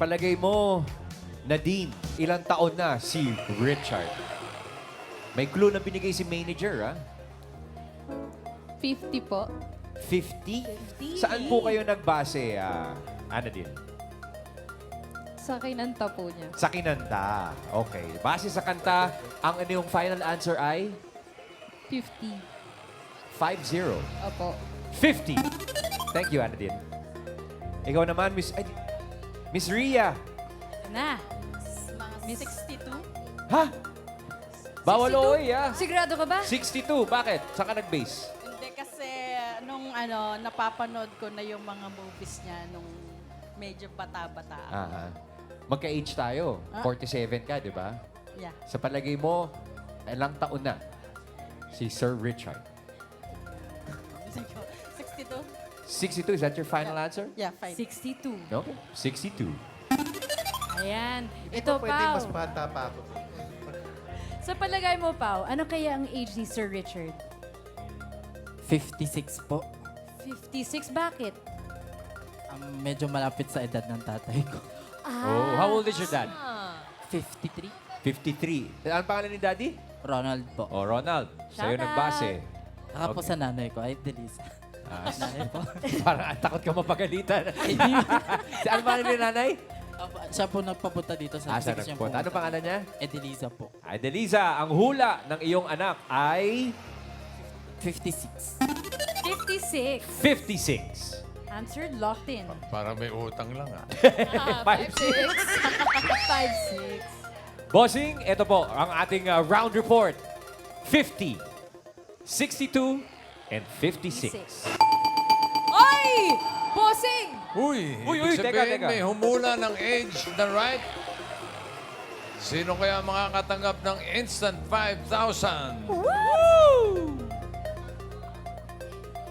Palagay mo, Nadine, ilang taon na si Richard? May clue na binigay si manager, ha? 50 po. 50? Saan po kayo nagbase, Nadine? Sa kinanta po niya. Sa kinanta. Okay. Base sa kanta, ang yung final answer ay 50. 5-0. Opo. 50. Thank you, Nadine. Ikaw naman, Miss Ria. Na. Mga 62? Ha? Bawal oy, ha? Sigurado ka ba? 62. Bakit? Saan ka nag-base? Hindi kasi nung napapanood ko na yung mga movies niya nung medyo bata-bata ako. Magka-age tayo. Ah. 47 ka, di ba? Yeah. Sa palagay mo, ilang taon na si Sir Richard? 62? 62. Is that your final answer? Yeah, fine. 62. Okay. 62. Ayan. Hindi Ito, pa pwede, Pao. mas bata pa ako. Sa palagay mo, Pao, ano kaya ang age ni Sir Richard? 56 po. 56? Bakit? Medyo malapit sa edad ng tatay ko. Oh, how old is your dad? 53. 53. Ano pangalan ni Daddy? Ronald po. Oh, Ronald. Sa'yo Shout out. nagbase. Saka po sa nanay ko, ay Delisa. Nanay po. Parang takot ka mapagalitan. Ano pangalan ni nanay? Siya po nagpapunta dito sa Saan Siyang nagpunta? Ano pumunta. pangalan niya? Edelisa po. Adelisa, ang hula ng iyong anak ay 56. 56. 56. Answered, locked in. Para may utang lang, ah. 56. 56. Bossing, ito po ang ating round report. 50, 62, and 56. Oy! Bossing! Uy, Uy, ibig teka, sabihin teka. may humula ng age na right. Sino kaya makakatanggap ng instant 5,000?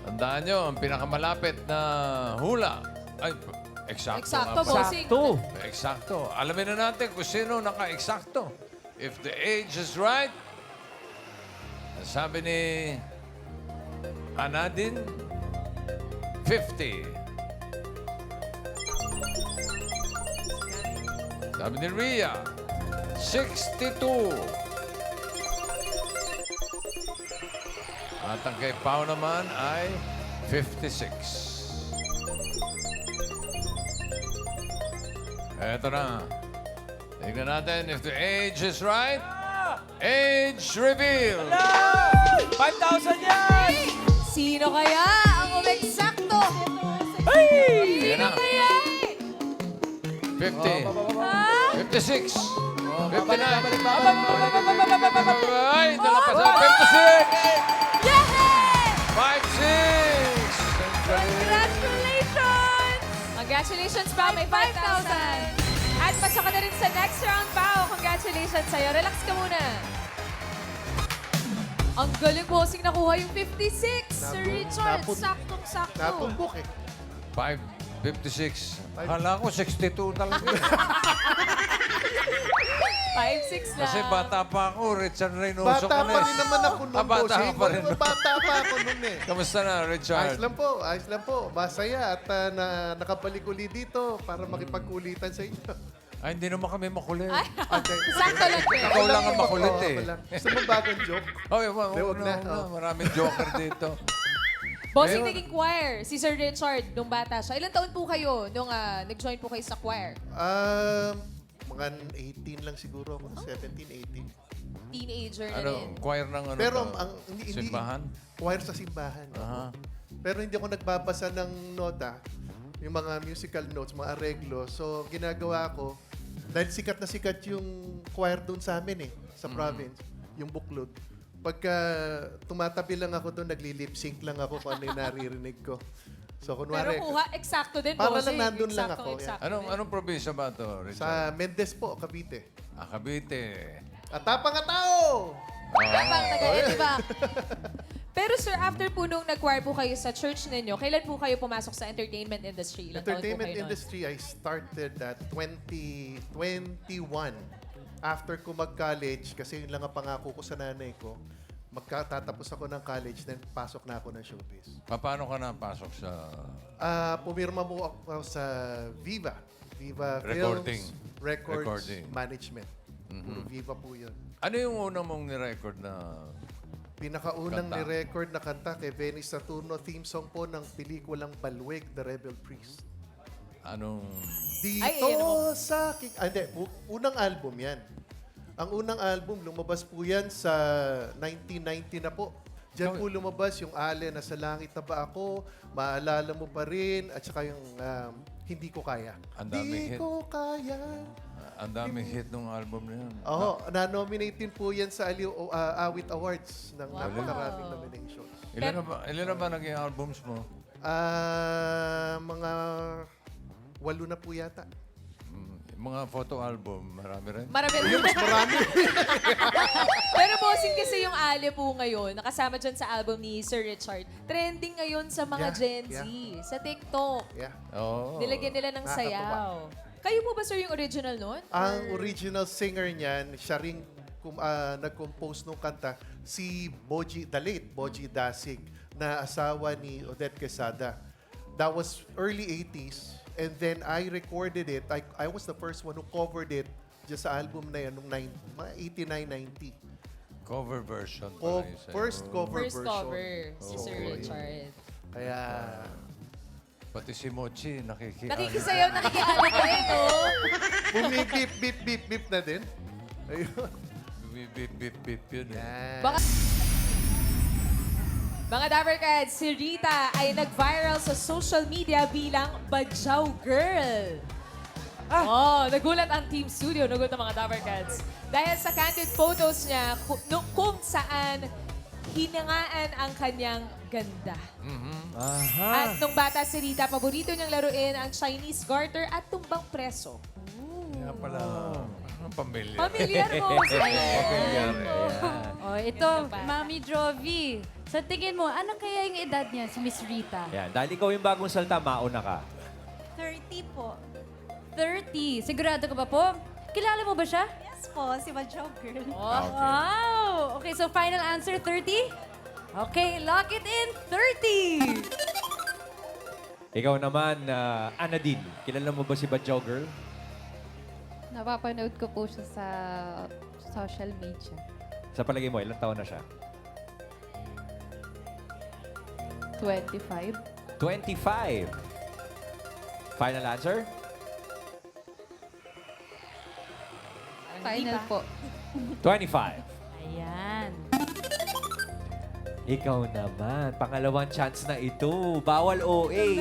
Tandaan nyo, ang pinakamalapit na hula. Ay, eksakto. Eksakto, nga ba? bossing. Sakto. Eksakto. Alamin na natin kung sino naka-eksakto. If the age is right, sabi ni Anadin, 50. Sabi ni Ria, 62. At ang kay Pao naman ay 56. Eto na. Tignan natin if the age is right. Age reveal. 5,000 yan! Sino kaya ang umeksakto? Yan na. Kaya? 50. Ah? 56. 59. Balik. Ay, nalapas na. 56. Yay! 56. Congratulations! Congratulations, Pao. May 5,000. At pasok ka na rin sa next round, Pao. Congratulations sa'yo. Relax ka muna. Ang galing, bossing, nakuha yung 56. Sir Richard, saktong-sakto. Napumbok eh. 56. Hala ko, 62 talaga. 5-6 lang. Kasi bata pa ako, Richard Reynoso Bata ka na pa eh. rin naman ako nun, Bata bossing. ka pa rin. Bata pa ako nun eh. Kamusta na, Richard? Ayos lang po. Masaya at nakabalik uli dito para makipag-ulitan sa inyo. Ay, hindi naman kami makulit. Okay. Sakto lang. Ikaw lang ang makulit Oo, eh. ako lang. Gusto mo bagong joke? Okay, Huwag na. Maraming joker dito. Bossing, Ayun. naging choir. Si Sir Richard, nung bata siya. Ilan taon po kayo nung nag-join po kayo sa choir? Mga 18 lang siguro ako. 17, 18. Teenager na Ano, rin. choir ng ano Pero to? ang hindi Simbahan? choir sa simbahan. Aha. Pero hindi ako nagbabasa ng nota, yung mga musical notes, mga areglo. So ginagawa ko dahil sikat na sikat yung choir doon sa amin eh, sa province, yung buklod. Pagka tumatabi lang ako doon, nagli-lip sync lang ako kung ano yung naririnig ko. So Pero kunwari, kuha, eksakto din, para bossing. lang nandun lang Eksaktong ako, eksakto din. Anong probinsya ba to, Richard? sa Mendez po, Cavite. Cavite. At tapang nga tao! Tapang taga diba? Pero sir, after po nung nag-choir po kayo sa church ninyo, kailan po kayo pumasok sa entertainment industry? Ilan taon po Entertainment kayo nun? industry, I started at 2021. After ko mag-college, kasi yun lang ang pangako ko sa nanay ko, magkatatapos ako ng college, then pasok na ako ng showbiz. Paano ka napasok sa... Pumirma mo ako sa Viva. Viva Recording. Films, Records, Recording. Management. Puro Viva po yun. Ano yung unang mong ni-record na... Pinakaunang Kanta. ni-record na kanta kay Benny Saturno, theme song po ng pelikulang Balweg, The Rebel Priest. Anong... Dito Ay, ayan mo. sa aking... Hindi, unang album yan. Ang unang album, lumabas po yan sa 1990 na po. Diyan po lumabas yung Ale, Nasa Langit na Ba Ako, Maalala Mo Pa Rin, at saka yung Hindi Ko Kaya. Ang daming Di hit. ko kaya. Ang daming hit ng album na yun. Oo, na-nominate din po yan sa Aliw Awit Awards ng napakaraming nominations. Ilan na ba naging albums mo? Mga 8 na po yata. Yung mga photo album, marami rin. Marami rin. Marami. Pero bossing kasi yung Ale po ngayon, nakasama dyan sa album ni Sir Richard. Trending ngayon sa mga Yeah, Gen Z, yeah. sa TikTok. Yeah. Oo. Nilagyan nila ng sayaw. Kayo po ba, sir, yung original nun? Ang original singer niyan, siya rin nag-compose nung kanta, si Boji, the late Boji Dasig, na asawa ni Odette Quesada. That was early 80s. And then I recorded it. I was the first one who covered it just sa album na yan, nung mga 89-90. Cover version. pala yung sa'yo. First cover First version. cover, si Sir Oo, Richard. Kaya, Pati si Mochi, nakikiano. Nakikisayaw, nakikiano ko rin, no? bumibip, bip, bip, bip na din. Ayun. Bip, bip, bip yun eh. Yan. Baka... Mga Dabarkads, si Rita ay nag-viral sa social media bilang Badyaw Girl. Nagulat ang Team Studio, nagulat ang mga Dabarkads. Dahil sa candid photos niya kung saan hinangaan ang kanyang ganda. At nung bata si Rita, paborito niyang laruin ang Chinese garter at tumbang preso. Kaya pala, ang pamilya. Familiar mo. Pamilyar. Oh, ito, Mami Jovi. Sa tingin mo, ano kaya yung edad niya, si Miss Rita? Yan. Dahil ikaw yung bagong salta, mauna ka. 30 po. 30. Sigurado ka ba po? Kilala mo ba siya? Yes po, si Badyaw Girl. Oh, wow! Okay, so final answer, 30? Okay, lock it in, 30! Ikaw naman, Anadine. Kilala mo ba si Badyaw Girl? Napapanood ko po siya sa social media. Sa palagay mo, ilang taon na siya? 25. 25. Final answer? Final po. 25. Ayan. Ikaw naman, pangalawang chance na ito. Bawal OA.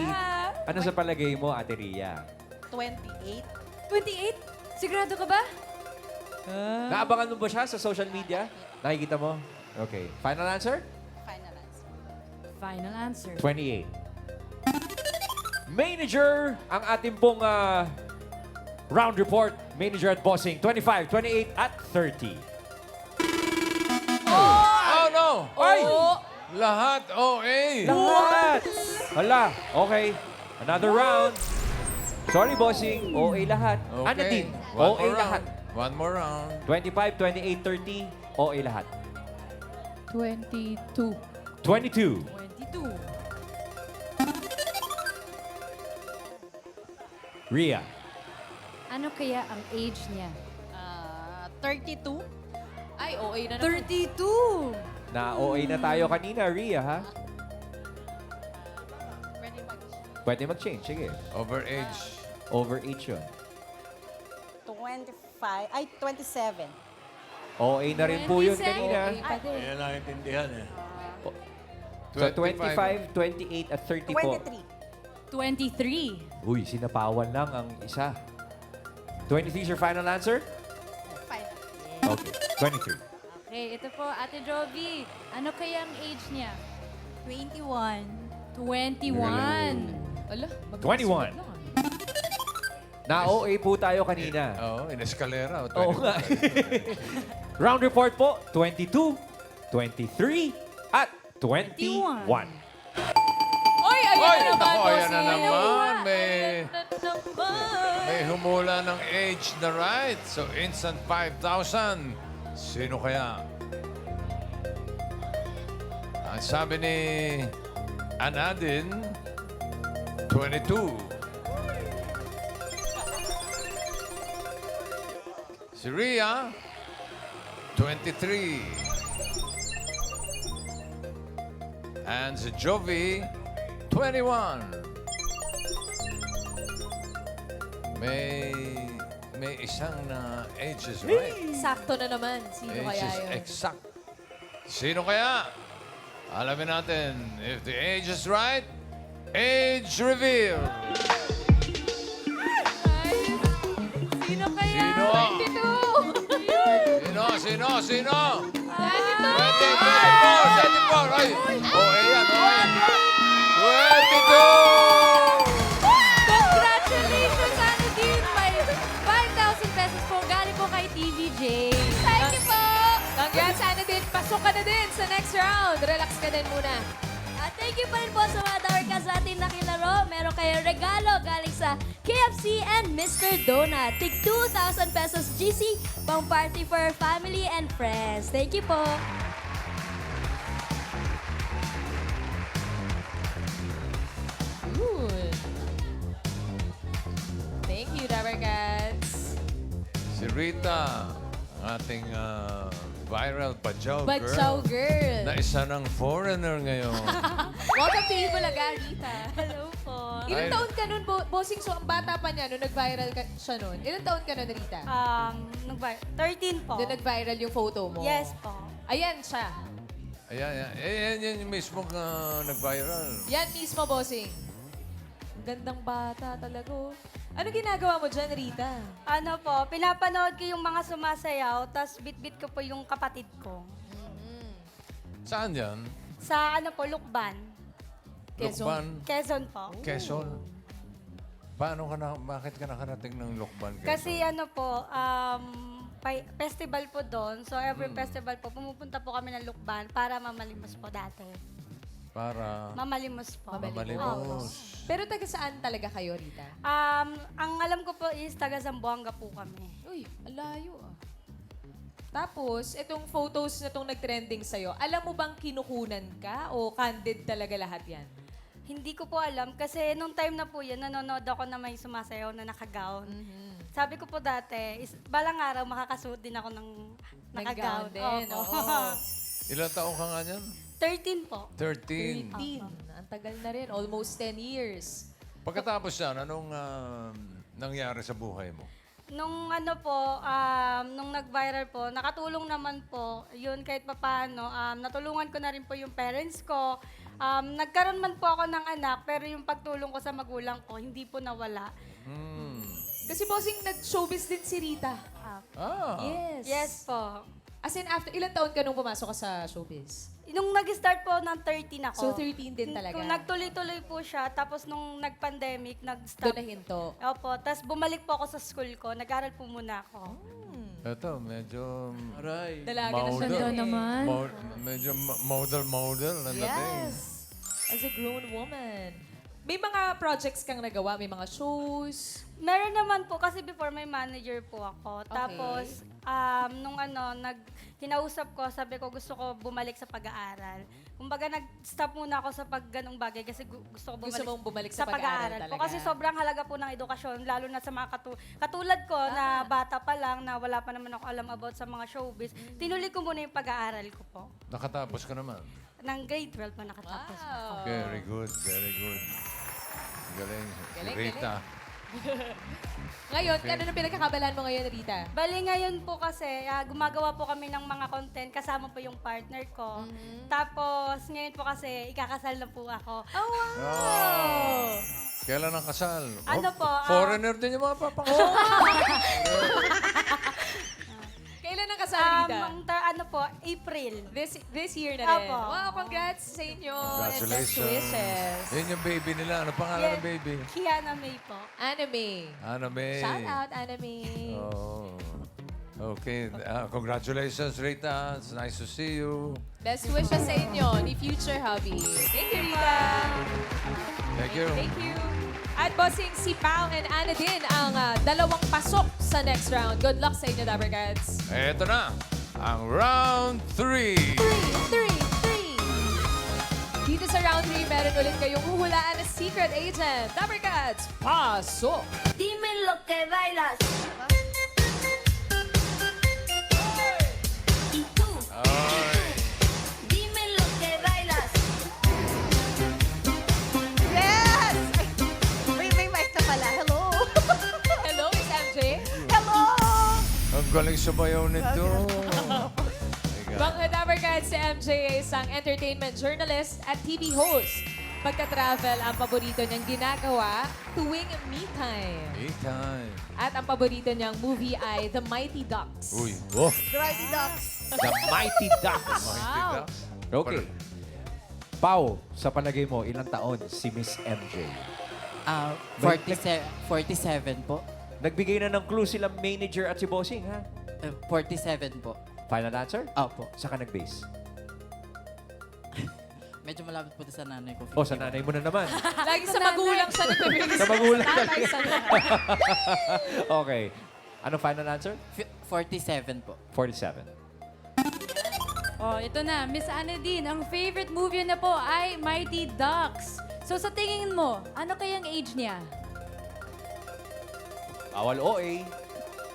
Ano sa palagay mo, Ate Ria? 28. 28? Sigurado ka ba? Naabangan mo ba siya sa social media? Nakikita mo? Okay. Final answer? Final answer. Final answer. 28. Manager, ang ating pong round report. Manager at bossing, 25, 28, at 30. Oh, no! Ay! Lahat OA! Lahat! Hala, okay. Another round. Sorry, bossing. OA lahat. Okay. Ano din? One OA more lahat. round. One more round. 25, 28, 30. OA lahat. 22. 22. 22. Ria. Ano kaya ang age niya? 32. Ay, OA na naman. 32! Na-OA na tayo kanina, Ria, ha? Pwede mag Pwede mag-change. Sige. Overage. Over-age yun. 25, ay 27. OA na rin po yun 27. kanina. OA pa din. Yan naintindihan eh. So, 25, 28, at 30 po. 23. 23. Uy, sinapawan lang ang isa. 23 is your final answer? Final. Okay. 23. Okay, ito po, Ate Jovi. Ano kaya ang age niya? 21. 21. Ala, 21. Na-OA po tayo kanina. Oo, in escalera. Oo nga. Round report po, 22, 23, at 21. Oy, ayan Oy, na naman, nako, ayan na bossing. naman. Ayan na naman. May humula ng age na right. So, instant 5,000. Sino kaya? Ang sabi ni Anadin, 22. Si Rhea, 23. And si Jovi, 21. May isang na age is right. Sakto na naman. Sino Age kaya is yun? exact. Sino kaya? Alamin natin. If the age is right, age reveal. Sino kaya? Sino? 22! Sino? 22! 24! Ay! Oh, ayan, oh. 22! Congratulations, Anadine! May 5,000 pesos po galing po kay TVJ. Thank you po! Congrats, Anadine. Pasok ka na din sa next round. Relax ka din muna. At thank you pa rin po sa mga Dawarcats natin nakilaro. Meron kayong regalo galing sa KFC and Mr. Donut. Tig 2,000 pesos GC, pang party for family and friends. Thank you po. Good. Thank you, Dabarcats. Si Rita, ang ating viral Bajaw Bachaw girl. girl. Na isa ng foreigner ngayon. Welcome to Ibulaga, Rita. Hello po. Ilang Ay. taon ka nun, Bossing? So, ang bata pa niya, nung nag-viral ka siya nun. Ilang taon ka nun, Rita? 13 po. Nung nag-viral yung photo mo? Yes po. Ayan siya. Ayan yung mismo nag-viral. Yan mismo, Bossing. Ang gandang bata talaga. Oh. Ano ginagawa mo dyan, Rita? Ano po, pinapanood ko yung mga sumasayaw, tapos bit-bit ko po yung kapatid ko. Saan yan? Sa ano po, Lukban. Lukban? Quezon po. Quezon? Bakit ka nakarating ng Lukban, Quezon? Kasi ano po, festival po doon. So every festival po, pumupunta po kami ng Lukban para mamalimos po dati. Para Mamalimos po. mamalimos. Pero taga saan talaga kayo, Rita? Ang alam ko po is taga Zamboanga po kami. Uy, ang layo ah. Tapos, itong photos na itong nag-trending sa'yo, alam mo bang kinukunan ka o candid talaga lahat yan? Hindi ko po alam kasi nung time na po yun, nanonood ako na may sumasayaw na nakagown. Sabi ko po dati, balang araw makakasuot din ako ng nakagown. Nag-gown din, Opo. oo. Ilang taong ka nga niyan? 13 po. 13. 13. Ang tagal na rin. Almost 10 years. Pagkatapos yan, anong nangyari sa buhay mo? Nung ano po, nung nag-viral po, nakatulong naman po, yun kahit papaano, natulungan ko na rin po yung parents ko. Nagkaroon man po ako ng anak, pero yung pagtulong ko sa magulang ko, hindi po nawala. Kasi bossing, nag-showbiz din si Rita. Yes. Yes po. As in, after, ilang taon ka nung pumasok ka sa showbiz? Nung nag-start po ng 13 ako. So, 13 din talaga? Kung nagtuloy-tuloy po siya, tapos nung nag-pandemic, Doon nag-stop. na hinto. Opo, tapos bumalik po ako sa school ko, nag-aral po muna ako. Ito, medyo Dalaga na siya. Model. naman. medyo model na dating. Yes. As a grown woman. May mga projects kang nagawa? May mga shows? Meron naman po, kasi before may manager po ako. Okay. Tapos, nung kinausap ko, sabi ko gusto ko bumalik sa pag-aaral. Kumbaga, nag-stop muna ako sa ganong bagay kasi gusto ko bumalik, Gusto mong bumalik sa pag-aaral po. talaga. Kasi sobrang halaga po ng edukasyon, lalo na sa mga katulad ko na bata pa lang, na wala pa naman ako alam about sa mga showbiz. Tinuloy ko muna yung pag-aaral ko po. Nakatapos ka naman. Ng grade 12 pa nakatapos. Wow. Very good, very good. Galing. Galing, Rita. Ngayon, ano na pinagkakabalan mo ngayon, Rita? Bali ngayon po kasi, gumagawa po kami ng mga content, kasama po yung partner ko. Tapos, ngayon po kasi, ikakasal na po ako. Oh, wow! Oh. Kailan ang kasal? Ano po, Foreigner din yung mga papangalan. Kailan ang kasal, Rita? Ano po, April. This year na rin. Apo. Wow, congrats sa inyo. And best Congratulations. wishes. Yan yung baby nila. Ano pangalan ng baby? Kiana May po. Anime. Ana May. Shout out, Anime. Oh. Okay. Congratulations, Rita. It's nice to see you. Best wishes sa inyo ni future hubby. Thank you, Rita. Thank you. Thank you. At bossing, si Pao and Ana din ang dalawang pasok sa next round. Good luck sa inyo, Dabarcats. Eto na, ang round 3. 3. Dito sa round 3, meron ulit kayong huhulaan na secret agent. Dabarcats, pasok! Dime lo que bailas. galing sumayaw nito. Mga Dabarkads, si MJ ay isang entertainment journalist at TV host. Pagka-travel, ang paborito niyang ginagawa tuwing me time. Anytime. At ang paborito niyang movie ay The Mighty Ducks. Uy. Oh. The Mighty Ducks. Wow. Okay. Pau, sa palagay mo, ilang taon si Miss MJ? 47 po. Nagbigay na ng clue silang manager at si Bossing, ha? 47 po. Final answer? Opo. Saan ka nag-base? Medyo malapit po sa nanay ko. O, sa nanay mo na naman. Lagi sa magulang siya nagbe-base. Sa magulang Tatay sa Okay. Anong final answer? 47 po. 47. Oh, ito na. Miss Anadine, ang favorite movie na po ay Mighty Ducks. So sa tingin mo, ano kayang age niya? Bawal OA.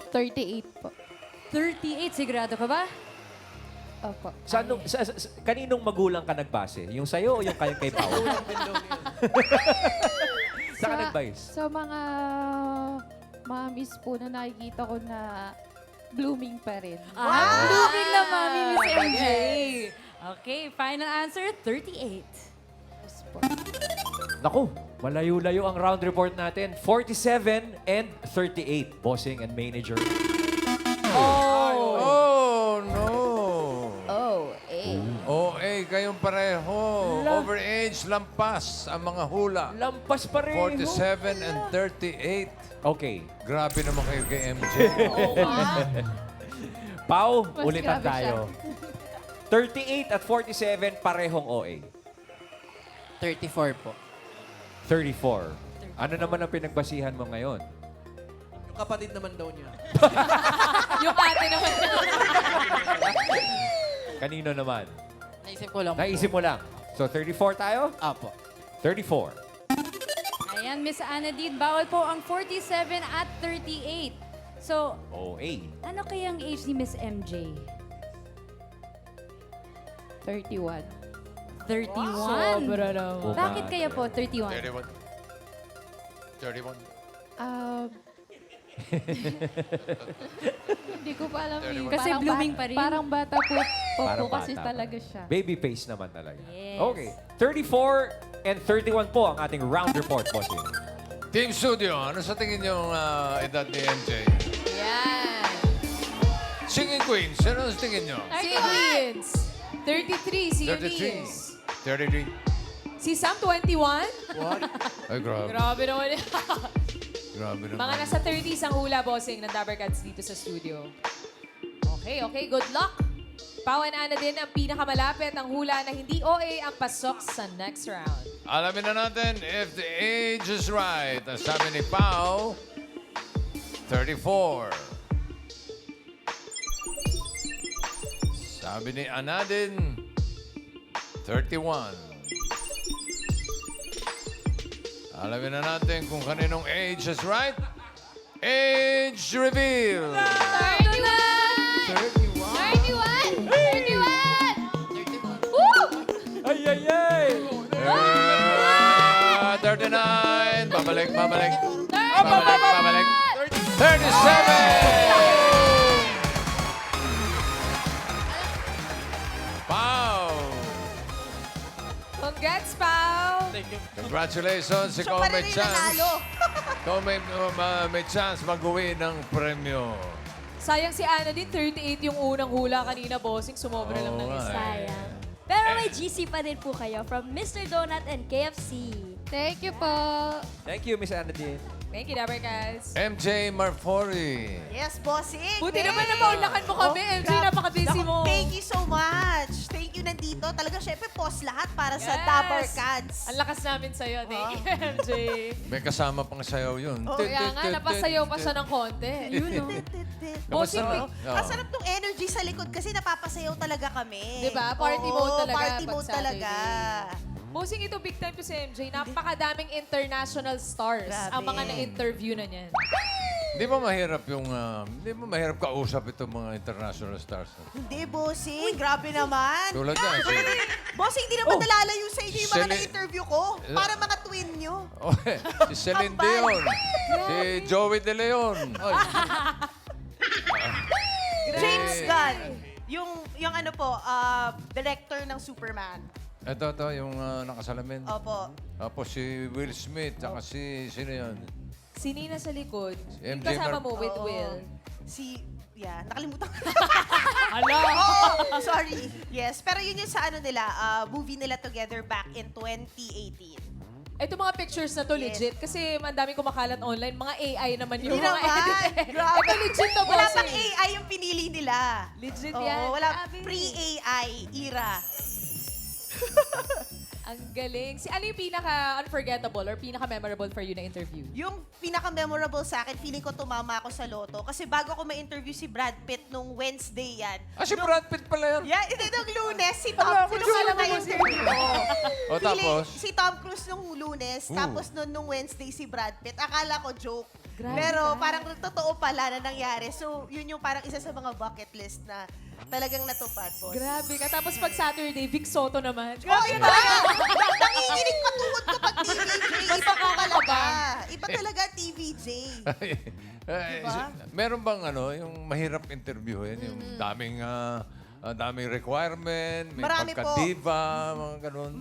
38 po. 38, sigurado ka ba? Opo. Sa, kaninong magulang ka nagbase? Yung sa'yo o yung kay Pao? Saan ka nag-base? Sa mga mamis po na nakikita ko na blooming pa rin. Blooming na mami, Miss MJ. Okay, final answer, 38. Yes po. Naku, malayo-layo ang round report natin. 47 and 38. Bossing and manager. Oh, no. Oh, eh. OA, kayong pareho. Overage, lampas ang mga hula. Lampas pa rin. 47 and 38. Okay. Grabe naman kayo kay MJ. Pau, Mas ulitan grabe tayo. 38 at 47, parehong OA. 34 po. 34. Ano naman ang pinagbasihan mo ngayon? Yung kapatid naman daw niya. Yung ate naman. Kanino naman? Naisip ko lang Naisip mo lang. So, 34 tayo? Opo. 34. Ayan, Miss Anadine, bawal po ang 47 at 38. So, OA. ano kayang age ni Miss MJ? 31. 31. Sobra naman. Bakit kaya po 31? 31. 31. Hindi ko pa alam eh. Kasi Parang blooming pa rin. Parang bata po Parang kasi bata pa. talaga siya. Baby face naman talaga. Yes. Okay. 34 and 31 po ang ating round report, Bossing. Team Studio, ano sa tingin niyo ang edad ni MJ? Yan. Singing Queens, ano sa tingin niyo? Si Queens. 33, si 33. Eunice. 33. Si Sam, 21. Ay, grabe. Grabe naman yan. Grabe naman. Mga nasa 30s ang hula, bossing, ng Dabarkads dito sa studio. Okay, good luck. Pau and Ana din ang pinakamalapit ang hula na hindi OA ang pasok sa next round. Alamin na natin if the age is right. Ang sabi ni Pao, 34. Sabi ni Anadin, 31. Alamin na natin kung kaninong age is right. Age reveal! 31! 31! Woo! Ay, ay, ay! 39. Babalik. Babalik. 37! Pau! Congrats, Pau! Congratulations, ikaw may chance. Ikaw may chance mag-uwi ng premyo. Sayang si Ana din, 38 yung unang hula kanina, bossing. Sumobra lang ng isa. Sayang. Pero may GC pa din po kayo from Mr. Donut and KFC. Thank you po. Thank you, Miss Anadine. Thank you, Dabarkads. MJ Marfori. Yes, bossing. Buti naman na maulakan mo kami, MJ. Napaka-busy mo. Thank you so much. Thank you nandito. Talaga, syempre, post lahat para sa Dabarkads. Ang lakas namin sa'yo. Thank you, MJ. May kasama pang sayaw yun. Kaya nga, napasayaw pa siya ng konti. Yun, no? Kamusta? Ang sarap ng energy sa likod kasi napapasayaw talaga kami. Diba? Party mode talaga Party pag mode talaga. Bossing, ito big time to si MJ. Napakadaming international stars Grabe. ang mga na-interview na niyan. Di ba mahirap yung, di ba mahirap kausap itong mga international stars? Hindi, bossing. Grabe naman. Tulad yan. Bossing, hindi naman nalalayo sa inyo yung mga Celine- na-interview ko. Para mga twin nyo. Si Celine Dion. Si Joey De Leon. Yung ano po, director ng Superman. Ito, yung nakasalamin. Opo. Tapos si Will Smith, tsaka sino yun? Si Nina sa likod. Si Yung MJ kasama mo with Oo. Will. Nakalimutan ko. Hala! Oo, sorry. Yes, pero yun yung sa nila, movie nila together back in 2018. Ito mga pictures na to Yes. legit kasi ang daming kumakalat online. Mga AI naman yung Hindi mga naman. edit. Grabe. Ito legit to, Wala bossing. pang AI yung pinili nila. Legit Oo, yan. wala Grabe. pre-AI era. Ang galing. Ano yung pinaka-unforgettable or pinaka-memorable for you na interview? Yung pinaka-memorable sa akin, feeling ko tumama ako sa loto. Kasi bago ko ma-interview si Brad Pitt nung Wednesday yan. Si Brad Pitt pala yan. Yeah, hindi nung Lunes, si Tom Alam ko, Cruise alam yung mo na-interview ko. O tapos? Si Tom Cruise nung Lunes, Ooh. tapos nung Wednesday si Brad Pitt. Akala ko joke. Grabe Pero ka. parang totoo pala na nangyari. So, yun yung parang isa sa mga bucket list na talagang natupad, boss. Grabe ka. Tapos pag Saturday, Vic Soto naman. Grabe ba? Nanginginig pa tuhod ko pag TVJ. Iba ko talaga. Iba talaga TVJ. Meron bang yung mahirap interviewin? Yung daming requirement, may Marami po. pagka-diva, mga ganun.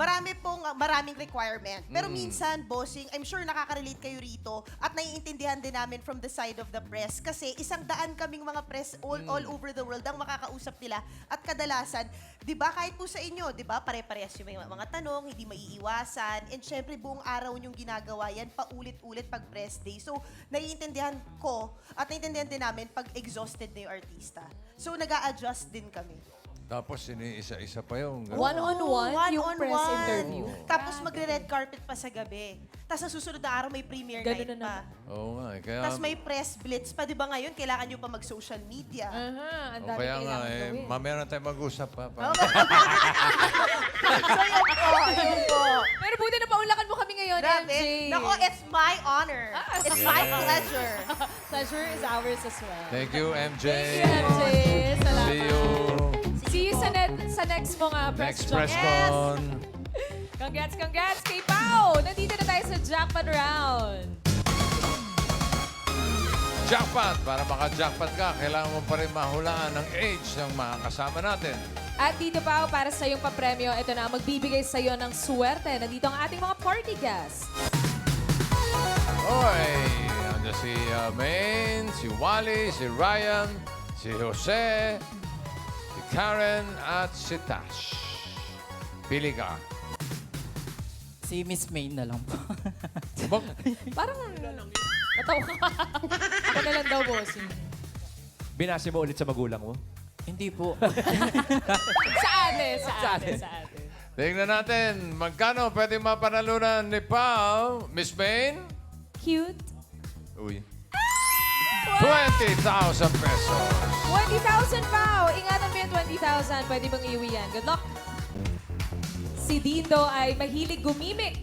Maraming requirement. Pero minsan, bossing, I'm sure nakaka-relate kayo rito at naiintindihan din namin from the side of the press. Kasi 100 kaming mga press all over the world ang makakausap nila. At kadalasan, di ba, kahit po sa inyo, di ba, pare-parehas yung mga tanong, hindi maiiwasan. And syempre, buong araw yung ginagawa yan, paulit-ulit pag press day. So, naiintindihan ko at naiintindihan din namin pag exhausted na yung artista. So, nag-a-adjust din kami. Tapos isa-isa pa yung ganun. One-on-one yung One-on-one. press interview. Tapos magre-red carpet pa sa gabi. Tapos sa susunod na araw may premiere Ganun night na pa. Oo nga, kaya... Tapos may press blitz pa. Di ba ngayon, kailangan nyo pa mag-social media. Aha, ang O dami kaya nga, kailangan gawin. mamaya na tayo mag-usap pa. So yun po. Pero buti na paulakan mo kami ngayon, Grabe. MJ. Nako, it's my honor. It's my pleasure. Pleasure is ours as well. Thank you, MJ. Thank you, MJ. Salamat. See you See you sa next mong press next jump. press con. Congrats kay Pao! Nandito na tayo sa jackpot round. Jackpot! Para maka-jackpot ka, kailangan mo pa rin mahulaan ang age ng mga kasama natin. At dito, Pao, para sa iyong papremyo, ito na ang magbibigay sa iyo ng swerte. Nandito ang ating mga party guests. Oy! Andiyan si Maine, si Wally, si Ryan, si Jose, si Karen, at si Tash. Pili ka. Si Miss May na lang po. Parang natawa ka. Ako na lang daw, bossing. Binasi mo ulit sa magulang mo? Hindi po. Sa ate. Tingnan natin, magkano pwede mapanalunan ni Pao, Miss Maine? Cute. Uy. 20,000 pesos. 20,000, Pao! Ingatan mo yung 20,000. Pwede bang iuwi yan? Good luck! Si Dindo ay mahilig gumimik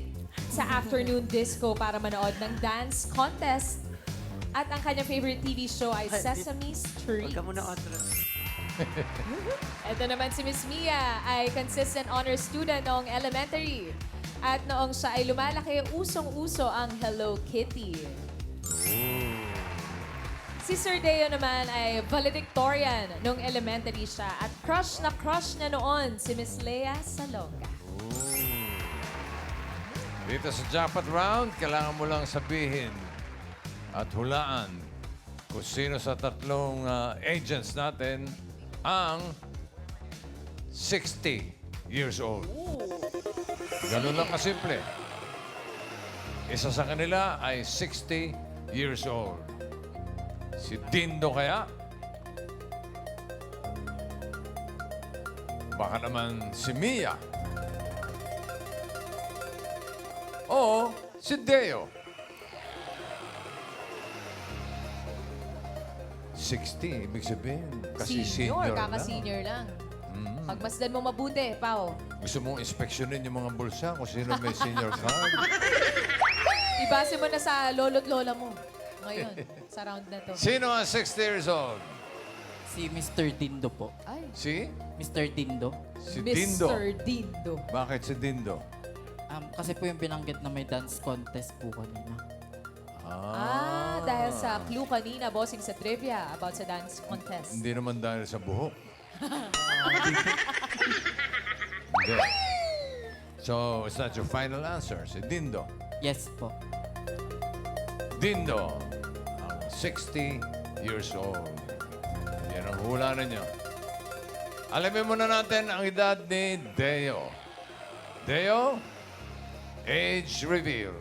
sa afternoon disco para manood ng dance contest. At ang kanyang favorite TV show ay Sesame Street. Ito naman si Miss Mia ay consistent honor student noong elementary. At noong siya ay lumalaki, usong-uso ang Hello Kitty. Si Sir Deo naman ay valedictorian nung elementary siya at crush na noon si Miss Lea Salonga. Dito sa jackpot round, kailangan mo lang sabihin at hulaan kung sino sa tatlong agents natin ang 60 years old. Ganun lang kasimple. Isa sa kanila ay 60 years old. Si Dindo kaya? Baka naman si Mia. O si Deo. 60, ibig sabihin. Kasi senior lang. Kaka-senior lang. Pagmasdan mo mabuti, Pao. Gusto mong inspeksyonin yung mga bulsa kung sino may senior card? Ibase mo na sa lolo't lola mo. Ngayon, sa round na to. Sino ang 60 years old? Si Mr. Dindo po. Ay, Si? Mr. Dindo. Si Dindo. Mr. Dindo. Bakit si Dindo? Kasi po yung binanggit na may dance contest po kanina. Dahil sa clue kanina, bossing sa trivia about sa dance contest. Hindi naman dahil sa buhok. Hindi. So, is that your final answer? Si Dindo. Yes po. Dindo, ang 60 years old. Yan ang hula ninyo. Alamin muna natin ang edad ni Deo. Deo, age reveal.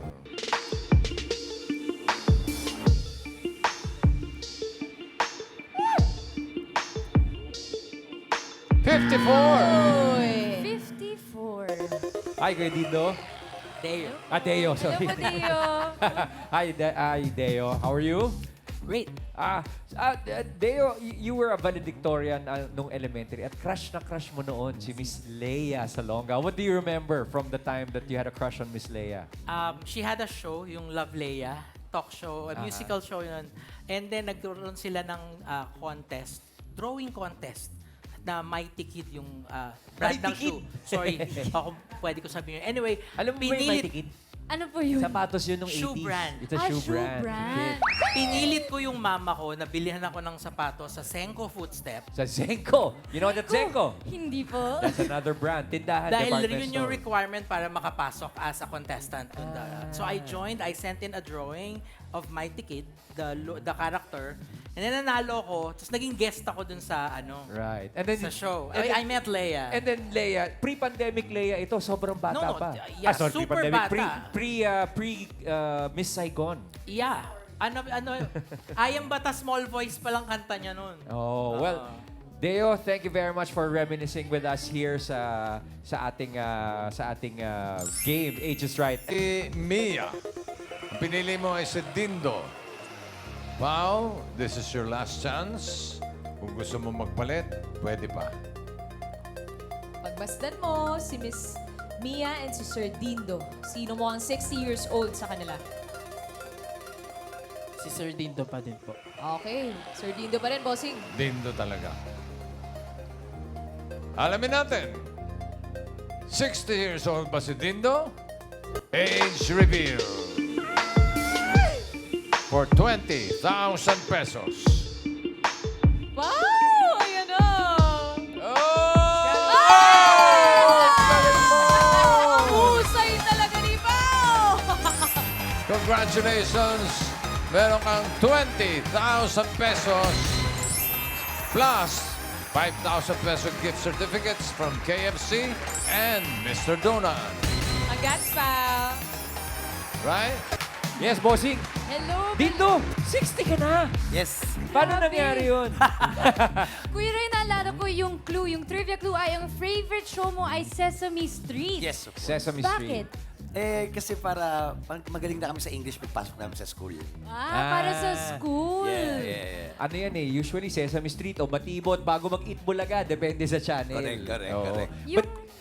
Uy. 54. Hi, Kuya Dindo. Deo. Deo, Hello sorry. po, Dio. Hi, Deo. How are you? Great. Deo, you were a valedictorian nung elementary at crush na crush mo noon si Miss Leia Salonga. What do you remember from the time that you had a crush on Miss Leia? She had a show, yung Love Leia, talk show, a musical show yun. And then nagkaroon sila ng contest, drawing contest, na Mighty Kid yung brand ng shoe. Sorry, ako pwede ko sabihin yun. Anyway, Alam mo ba yung Mighty Kid? Ano po yun? Sapatos yun nung Shoe 80s. brand. It's a shoe brand. Pinilit ko yung mama ko na bilihan ako ng sapatos sa Senko Footstep. Sa Zenko. You know that Zenko? Hindi po. That's another brand. Tindahan, Dahil department yun yung store. requirement para makapasok as a contestant. So I joined, I sent in a drawing of Mighty Kid, the character, and then nanalo ko, tapos naging guest ako dun sa Right. And then, sa show. and I met Leia. And then Leia, pre-pandemic Leia ito, sobrang bata No, pa. yeah, sorry, super pre-pandemic. bata. Pre Miss Saigon. Yeah. I Am Bata Small Voice palang kanta niya nun. Oh, well, Deo, thank you very much for reminiscing with us here sa ating game, Age is Right. Mia, ang pinili mo ay si Dindo. Wow, this is your last chance. Kung gusto mo magpalit, pwede pa. Pagmasdan mo si Miss Mia and si Sir Dindo. Sino mo ang 60 years old sa kanila? Si Sir Dindo pa din po. Okay. Sir Dindo pa rin, bossing. Dindo talaga. Alamin natin. 60 years old ba si Dindo? Age reveal. For 20,000 pesos. Wow! Ayan na! Husay talaga ni Pao! Congratulations! Meron kang 20,000 pesos plus 5,000 peso gift certificates from KFC and Mr. Donut. Congrats, Pao! Right? Yes, bossing. Hello. Dindo, 60 ka na. Yes. Paano Grabe. nangyari yun? Kuya Ray, naalala ko yung clue, yung trivia clue ay ang favorite show mo ay Sesame Street. Yes, of course. Sesame Street. Bakit? Kasi para magaling na kami sa English pagpasok namin sa school. Para sa school. Yeah. Ano yan eh, usually Sesame Street o Matibot bago mag-eat Bulaga, depende sa channel. Correct. Oo.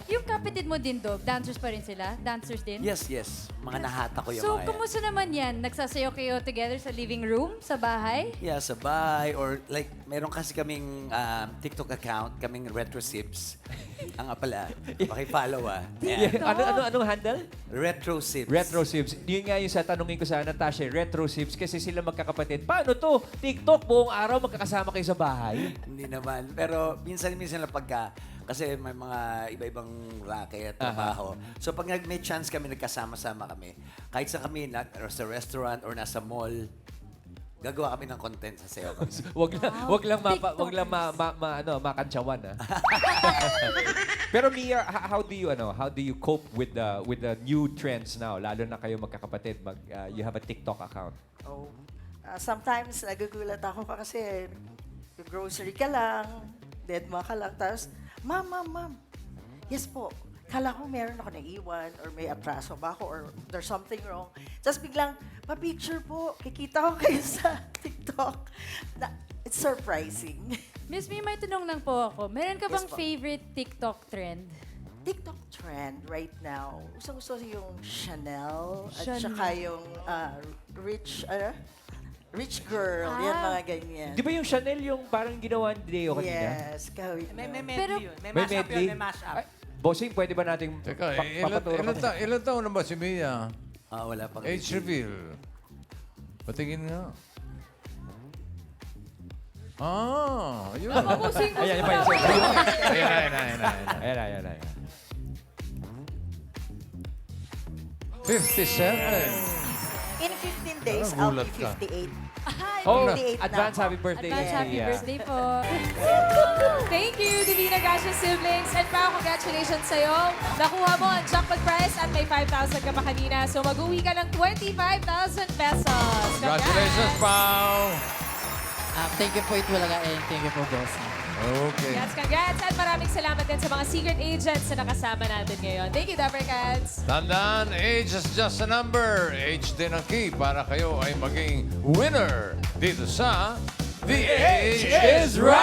Yung kapatid mo din, Dog, dancers pa rin sila? Dancers din? Yes. Mga nahata ko yung So, mga yan. kumusta naman yan? Nagsasayaw kayo together sa living room, sa bahay? Yeah, sa bahay. Or like, meron kasi kaming TikTok account, kaming RetroSibs. Ang pala, paki-follow Yeah. Anong handle? RetroSibs. RetroSibs. Yun nga yung sa tanungin ko sa Natasha, RetroSibs, kasi sila magkakapatid. Paano to? TikTok, buong araw magkakasama kayo sa bahay? Hindi naman. Pero minsan lang pagka, kasi may mga iba-ibang racket, trabaho. So pag may chance kami, nagkasama-sama kami, kahit saan kami, sa restaurant or nasa mall, gagawa kami ng content sa sayo kami. wag lang makantsawan ah. Pero Mia, how do you cope with the new trends now? Lalo na kayo magkakapatid, you have a TikTok account. Sometimes nagugulat ako kasi grocery ka lang, deadma ka lang, tapos, Ma'am, yes po, kala ko meron ako naiwan or may atraso ba ako or there's something wrong. Tapos biglang, pa-picture po, kikita ko kayo sa TikTok. It's surprising. Miss Mi, may tanong lang po ako. Meron ka Yes bang po. favorite TikTok trend? TikTok trend right now, gusto yung Chanel, at Chanel. saka yung rich girl, yan mga ganyan. Di ba yung Chanel yung parang ginawa ni Deo kanina? Yes, gawin May mo. medley yun. May May mashup medley? yun, may mashup. Ay, bossing, pwede ba nating Teka, papaturo kami? ilan taon na ba si Mia? Wala pang Age reveal. Patingin nga. Ayun. Pusing mo Ayan, sa ayan, Ayan. Ayan. 57. In 15 days, I'll be Nagulat ka. 58. Oh, 58 na advance ako. happy birthday. Advance happy Sia. birthday po. Thank you, Divina Gasha siblings. And Pao, congratulations sa'yo. Nakuha mo ang jackpot prize at may 5,000 ka pa kanina. So mag-uwi ka ng 25,000 pesos. Congratulations, Pao. Thank you po Itbulaga and thank you po, boss. Okay. Congrats. At maraming salamat din sa mga secret agents na nakasama natin ngayon. Thank you, Dapper Cats. Tandaan, age is just a number. Age din ang key para kayo ay maging winner dito sa The Age is Right!